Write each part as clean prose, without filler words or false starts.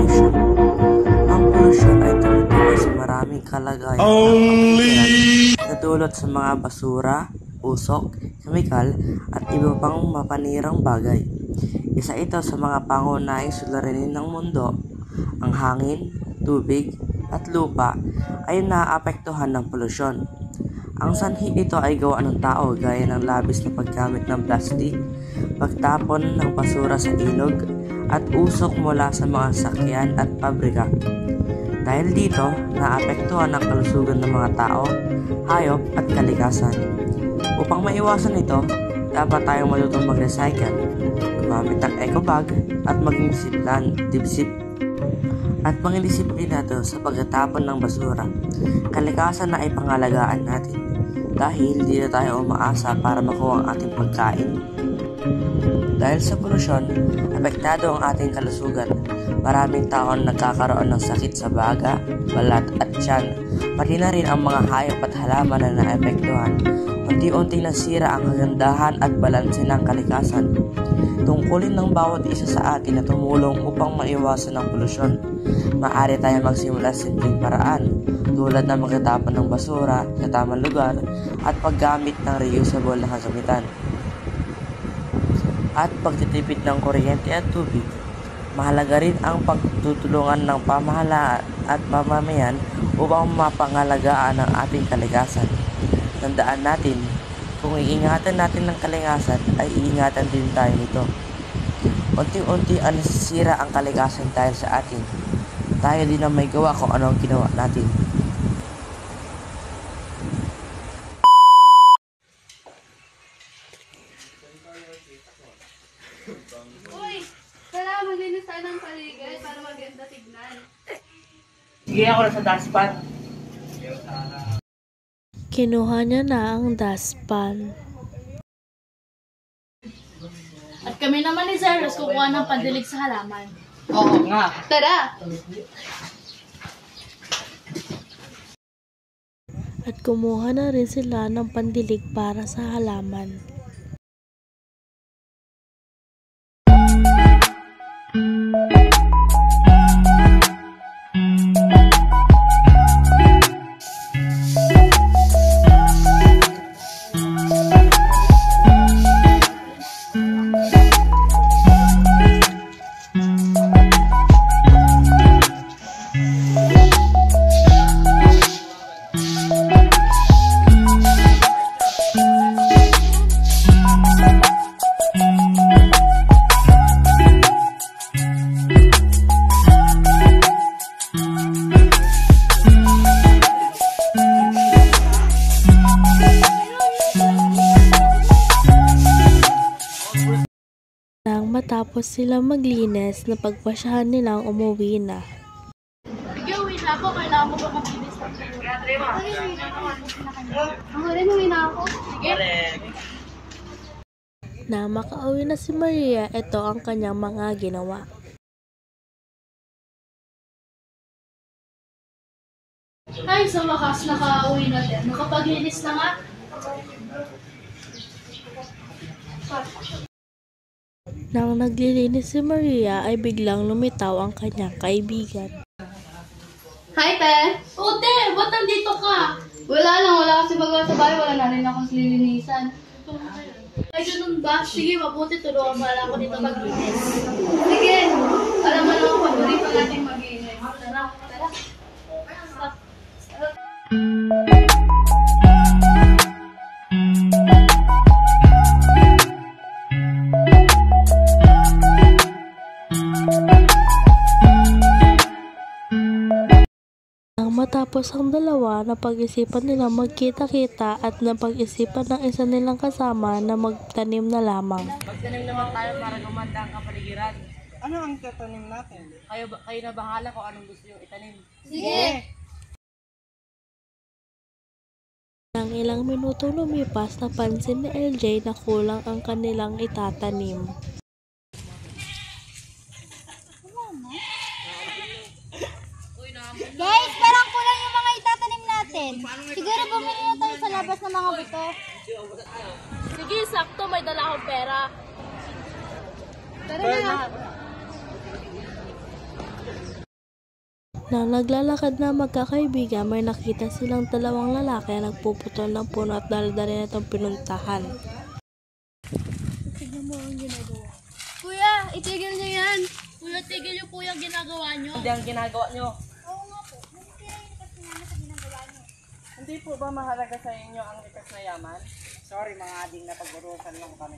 pollution. Ang pollution ay tumutukoy sa maraming kalagayan ng kapaligiran na dulot sa mga basura, usok, kemikal at iba pang mapanirang bagay. Isa ito sa mga pangunahing suliranin ng mundo. Ang hangin, tubig at lupa ay naaapektuhan ng polusyon. Ang sanhi nito ay gawa ng tao gaya ng labis na paggamit ng plastik, pagtapon ng basura sa ilog, at usok mula sa mga sakyan at pabrika. Dahil dito, naapektuhan ang kalusugan ng mga tao, hayop at kalikasan. Upang maiwasan ito, dapat tayong matutong mag-recycle, gumamit ng eco bag at maging disiplinato sa pagtatapon ng basura. Kalikasan na ay pangalagaan natin dahil dito tayo umaasa para makuha ang ating pagkain. Dahil sa polusyon, apektado ang ating kalusugan. Maraming tao nagkakaroon ng sakit sa baga, balat at tiyan. Pati na rin ang mga hayop at halaman na naapektuhan. Unti-unting nasira ang kagandahan at balanse ng kalikasan. Tungkulin ng bawat isa sa atin na tumulong upang maiwasan ang polusyon. Maaari tayong magsimula sa simpleng paraan, tulad ng magtatapon ng basura sa tamang lugar at paggamit ng reusable na kagamitan. At pagtitipid ng kuryente at tubig. Mahalaga rin ang pagtutulungan ng pamahalaan at mamamayan upang mapangalagaan ang ating kalikasan. Tandaan natin, kung iingatan natin ng kalikasan, ay iingatan din tayo nito. Unti-unti ang nasisira ang kalikasan dahil sa atin. Tayo din ang may gawa kung ano ang ginawa natin. Uy! Tara, maglinis tayo ng paligid para maganda tignan. Sige, ako na sa dustpan. Kinuha niya na ang dustpan. At kami naman ni Zeros kukuha ng pandilig sa halaman. Oo nga. Tara! At kumuha na rin sila ng pandilig para sa halaman. Matapos sila maglinis, napagpasyahan nilang umuwi na. Sige, uwi na ako. Kailangan mo ba maglinis ng pura? Ang huli, uwi na ako. Sige. Na makauwi na si Maria, ito ang kanyang mga ginawa. Ay, sa wakas, nakauwi na din. Nakapaglinis na nga. Nang naglilinis si Maria ay biglang lumitaw ang kanyang kaibigan. Hi, Te! Oh, Te! Ba't nandito ka? Wala kasi magawa sa bahay. Wala na rin akong lilinisan. Ay, ganun ba? Sige, mabuti. Tulungan mo lang ako dito maglinis. Sige! Alam mo naman, paborito natin maglinis. Tara, tara. Matapos ang dalawa, napag-isipan nila magkita-kita at napag-isipan ng isa nilang kasama na magtanim na lamang. Magtanim naman tayo para gumanda ang kapaligiran. Ano ang tatanim natin? Kayo na bahala kung anong gusto nyo itanim. Sige! Nang ilang minuto lumipas, napansin ni LJ na kulang ang kanilang itatanim. Guys, parang kulang yung mga itatanim natin. Siguro bumili na tayo sa labas ng mga buto. Sige, sakto. May dala akong pera. Tara na. Nang naglalakad na magkakaibigan, may nakita silang dalawang lalaki na nagpuputol ng puno at dali-dali na itong pinuntahan. Kuya, itigil niyo yan. Kuya, tigil niyo po yung ginagawa niyo. Hindi ang ginagawa nyo. Oo nga po. Nasisirain kasi namin sa ginagawa niyo. Hindi po ba mahalaga sa inyo ang likas na yaman? Sorry mga ading, napagburusan lang kami.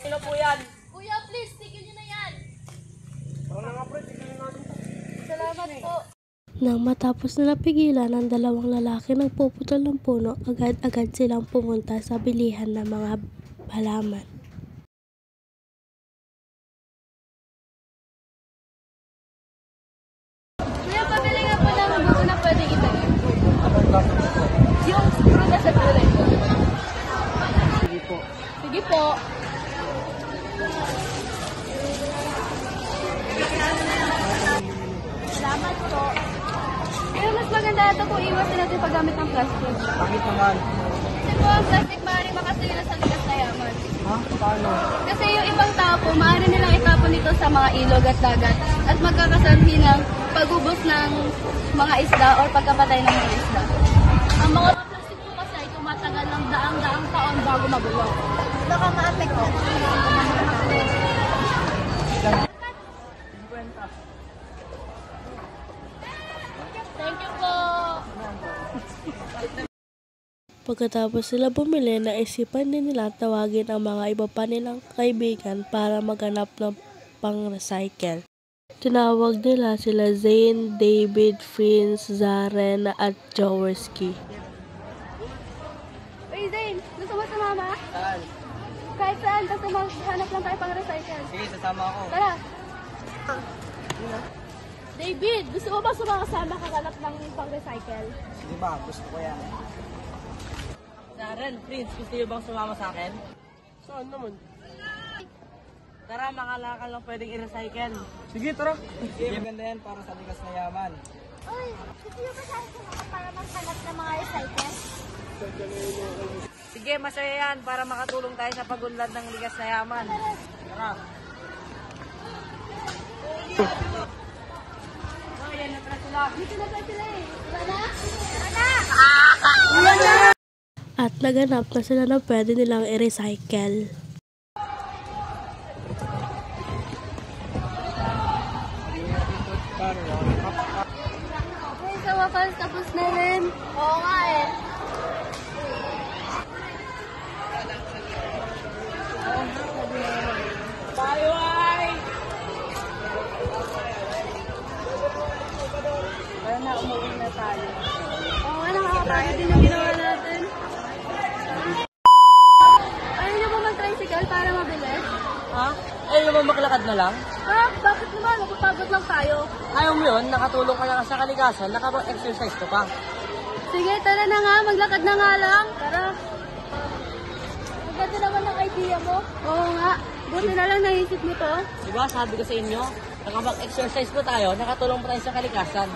Sino po yan? Kuya, please, tigil niyo na yan. Wala nga pre, tignan natin. Salamat po. Nang matapos na napigilan ang dalawang lalaki nagpuputol ng puno, agad-agad silang pumunta sa bilihan ng mga halaman. Kuya, pabili nga po ng buko na pwedeng itagin. Yung prutas sa gulay. Sige po. Sige po. Salamat po. Pero mas maganda ito kung iwasan natin paggamit ng plastic. Bakit naman? Kasi po ang plastic maaaring makasira sa likas na yaman. Ha? Paano? Kasi yung ibang tao po, maaari nilang itapon ito sa mga ilog at dagat at magkakasanhi ng pagubos ng mga isda o pagkapatay ng mga isda. Ang mga plastic po kasi ay tumatagal ng daang-daang taon bago mabulok. Baka ma-affect na. Thank you po! Pagkatapos sila bumili, naisipan din nila tawagin ang mga iba pa nilang kaibigan para maghanap ng pang-recycle. Tinawag nila sila Zane, David, Prince, Zaren at Jaworski. Uy, Zane! Gusto mo sumama? Saan? Kahit saan, basta maghanap lang tayo pang-recycle. Sige, sasama ako. Tara! David, gusto mo ba sumakasama kaganap ng pang-recycle? Sige ba, gusto ko yan. Darren, Prince, gusto niyo bang sumama sa akin? Saan naman? Tara, mga lakal lang pwedeng i-recycle. Sige, tara. Sige, maganda yan para sa likas na yaman. Uy, gusto niyo ba sa akin para maghanap ng mga recycle? Sige, masaya yan para makatulong tayo sa pagunlad ng likas na yaman. Tara. Oh, yan na pala sila. Dito na ba sila eh? Wala na? At naganap na sila na pwede nilang i-recycle. Ay, sa wakas, tapos na rin. Oo nga eh. Tayo ay! Kaya na, umuwi na tayo. Oo nga, nakakapagod din yung ginawa natin. Ayaw niyo ba mag-tricycle para mabilis? Ha? Ayaw naman maglakad na lang? Ha? Bakit naman? Mapapagod lang tayo. Ayaw mo yun, nakatulong ka lang sa kalikasan, nakapag-exercise ka pa. Sige, tara na nga. Maglakad na nga lang. Tara. Ang ganda naman ng idea mo. Oo nga. Buti na lang naisip mo to. Diba, sabi ko sa inyo, nakapag-exercise po tayo, nakatulong pa tayo sa kalikasan.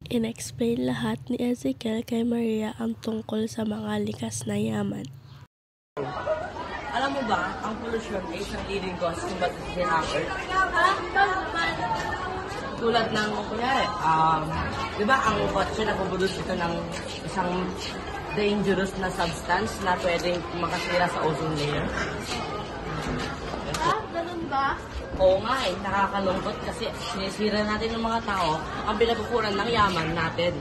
In-explain lahat ni Ezekiel kay Maria ang tungkol sa mga likas na yaman. Alam mo ba, ang pollution ay isang leading cause kung ba't disaster. Tulad ng, kunyari, di ba ang kotse nagpuproduce ito ng isang dangerous na substance na pwedeng makasira sa ozone layer? Ha? Ganun ba? Oo nga eh, nakakalungkot kasi sinisira natin ng mga tao ang pinapupunan ng yaman natin.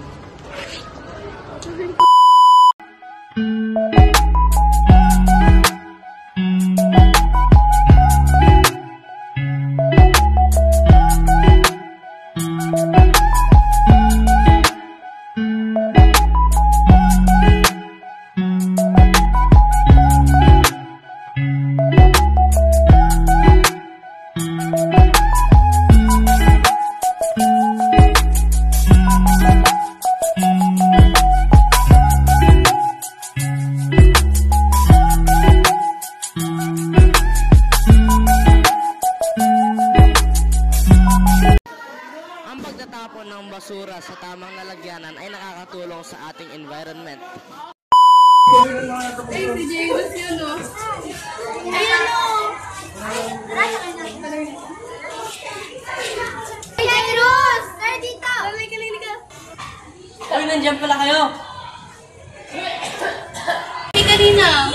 Ang pagtatapon ng basura sa tamang lalagyanan ay nakakatulong sa ating environment. Ay, si James yun, no? Ayan, no! Kaya nandiyan pala kayo. Hey, kanina.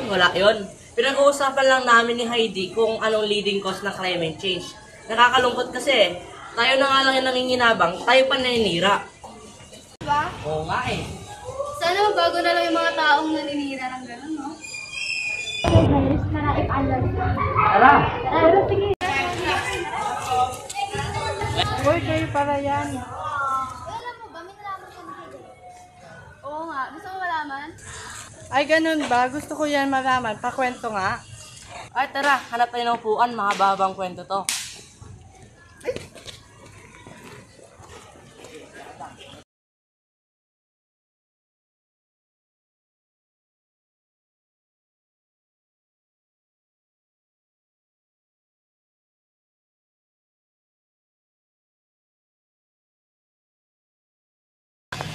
Wala yun. Pinag-uusapan lang namin ni Heidi kung anong leading cause ng climate change. Nakakalungkot kasi, tayo na nga lang yung nanginginabang, tayo pa naninira. Diba? Oo nga eh. Sana bago na lang yung mga taong naninira ng gano'n, no? Tara! Uy, kayo pala yan. Alam mo ba, may nalaman kami kayo. Oo nga. Gusto mo malaman? Ay, ganun ba? Gusto ko yan malaman. Pakwento nga. Ay tara, hanap tayo ng upuan, mahababang kwento to.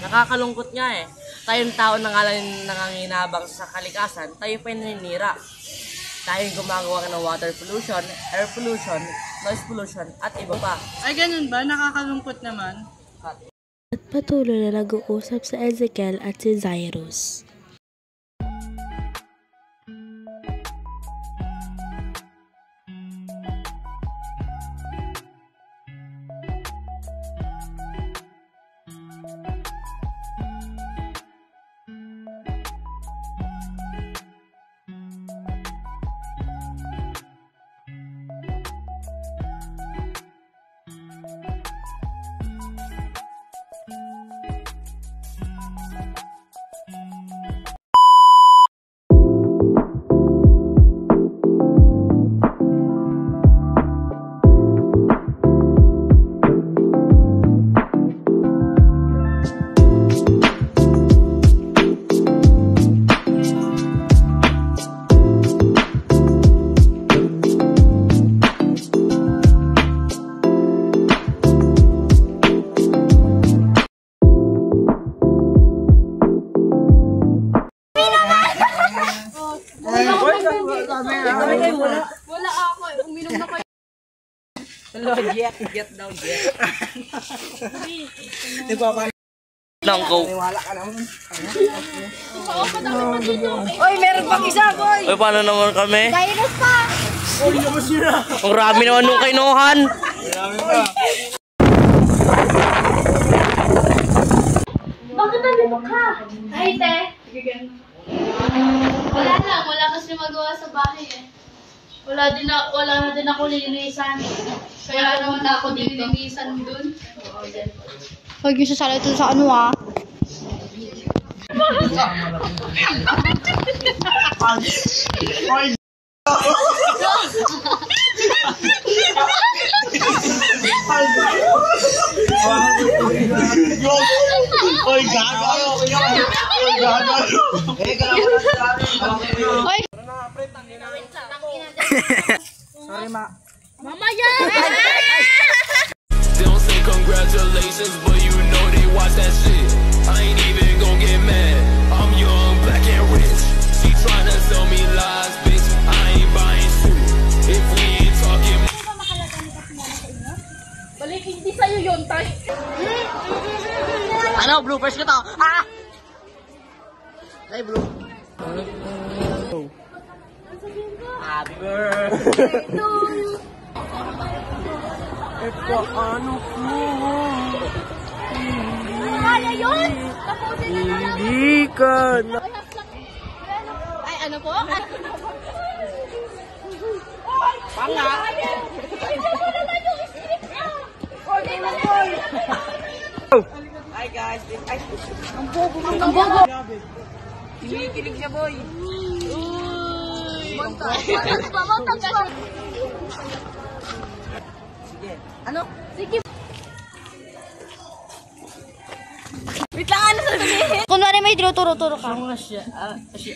Nakakalungkot nga eh. Tayong tao na nga lang nanganginabang sa kalikasan, tayo pa yung naninira. Tayo yung gumagawa ng water pollution, air pollution, noise pollution, at iba pa. Ay, ganun ba? Nakakalungkot naman. At patuloy na nag-uusap sa Ezekiel at si Cyrus. Wala ako eh. Uminom na kayo. Hello, jet daw, jet. Nang go. Oy, meron pang isa, boy! Uy, paano naman kami? Cyrus pa! Ang rami naman nung kainuhan. Bakit nandito ka? Ay, te. Wala lang. Wala kasi magawa sa bahay eh. Wala na din ako lilinisan. Kaya naman ako lilinisan dun. Huwag yung sasali ito sa ano ah. Sorry, ma. They don't say congratulations, but you know they watch that shit. I ain't even gon' get mad. I'm young, black and rich. She tryna sell me lies, bitch. I ain't buying shit. If we ain't talking. Balik, hindi sa'yo yun, tay. Ano, bloopers ko to? Ah! Ay, blue. Happy birthday to you. Ito ano po? Kaya yun? Tapusin na lang. Hindi ka na. Ay, ano po? Panga. Hi guys. Ang bobo. Kinikilig siya, boy. Montage ka. Sige. Ano? Sige. Wait lang, ano sasabihin? Kunwari may tinuturo-turo ka. Ano nga siya? Siya.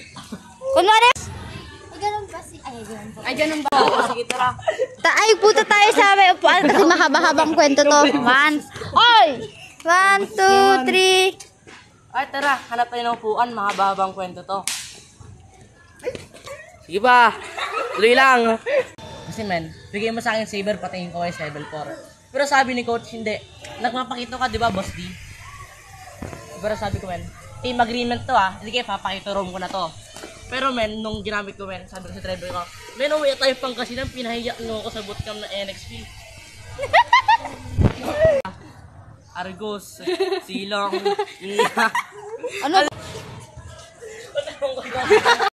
Kunwari! Ay, ganun ba si... Ay, ganun ba? Ay, ganun ba? Sige, tara. Ay, puta tayo sa may upuan. Kasi mahaba-habang kwento to. Oy! 1, 2, 3. Ay, tara. Hanap tayo ng upuan. Mahaba-habang kwento to. Sige pa. Tuloy lang. Kasi men, bigay mo sa akin saber, patayin ko kay level 4. Pero sabi ni coach, hindi. nagpapakita ka, di ba, Boss D? Pero sabi ko, men, team agreement to hindi kayo papakita room ko na to. Pero men, nung ginamit ko, men, sabi ko sa driver ko, men, uwi tayo pang kasi nang pinahiya nyo ako sa bootcamp na NXP. Argos, Silong, Ano?